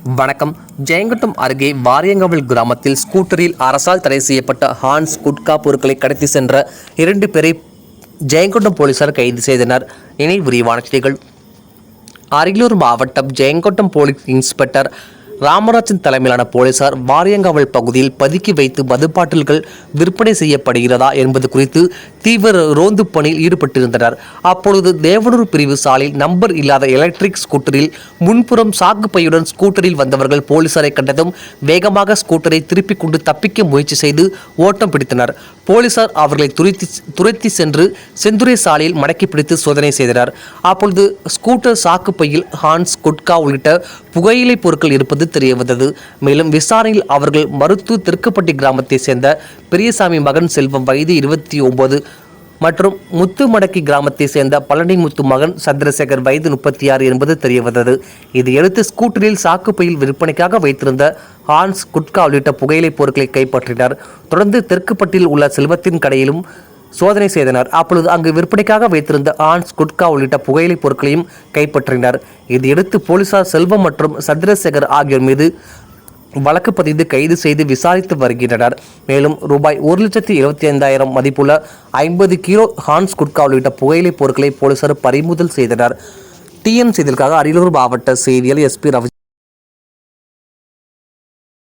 வணக்கம். ஜெயங்கொண்டம் அருகே வாரியங்காவல் கிராமத்தில் ஸ்கூட்டரில் அரசால் தடை செய்யப்பட்ட ஹான்ஸ் குட்கா பொருட்களை கடத்தி சென்ற 2 பேரை ஜெயங்கொண்டம் போலீசார் கைது செய்தனர். இனி விரிவான செய்திகள். அரியலூர் மாவட்டம் ஜெயங்கொண்டம் போலீஸ் இன்ஸ்பெக்டர் ராமராஜன் தலைமையிலான போலீசார் வாரியங்காவல் பகுதியில் பதுக்கி வைத்து மதுபாட்டில்கள் விற்பனை செய்யப்படுகிறதா என்பது குறித்து தீவிர ரோந்து பணியில் ஈடுபட்டிருந்தனர். அப்பொழுது தேவனூர் பிரிவு சாலையில் நம்பர் இல்லாத எலக்ட்ரிக் ஸ்கூட்டரில் முன்புறம் சாக்குப்பையுடன் ஸ்கூட்டரில் வந்தவர்கள் போலீசாரை கண்டதும் வேகமாக ஸ்கூட்டரை திருப்பிக் கொண்டு தப்பிக்க முயற்சி செய்து ஓட்டம் பிடித்தனர். போலீசார் அவர்களை துரத்தி சென்று செந்துறை சாலையில் மடக்கி பிடித்து சோதனை செய்தனர். அப்பொழுது ஸ்கூட்டர் சாக்குப்பையில் ஹான்ஸ் குட்கா உள்ளிட்ட புகையிலை பொருட்கள் இருப்பது தெரியவந்தது. மேலும் விசாரணையில் அவர்கள் மருத்தூர் தெற்குப்பட்டி கிராமத்தை சேர்ந்த பெரியசாமி மகன் செல்வம் வயது 29 மற்றும் முத்துமடக்கி கிராமத்தை சேர்ந்த பழனிமுத்து மகன் சந்திரசேகர் வயது 36 என்பது தெரியவந்தது. இதையடுத்து ஸ்கூட்டரில் சாக்குப்பையில் விற்பனைக்காக வைத்திருந்த ஹான்ஸ் குட்கா உள்ளிட்ட புகையிலை பொருட்களை கைப்பற்றினர். தொடர்ந்து தெற்குப்பட்டியில் உள்ள செல்வத்தின் கடையிலும் சோதனை செய்தனர். அப்பொழுது அங்கு விற்பனைக்காக வைத்திருந்த ஹான்ஸ் குட்கா உள்ளிட்ட புகையிலை பொருட்களையும் கைப்பற்றினர். இதையடுத்து போலீசார் செல்வம் மற்றும் சந்திரசேகர் ஆகியோர் மீது வழக்கு பதிந்து கைது செய்து விசாரித்து வருகின்றனர். மேலும் ரூபாய் 1,75,000 மதிப்புள்ள 50 கிலோ ஹான்ஸ் குட்கா உள்ளிட்ட புகையிலை பொருட்களை போலீசார் பறிமுதல் செய்தனர். டிஎன் செய்திகளுக்காக அரியலூர் மாவட்ட செய்தியாளர் SP ரவி.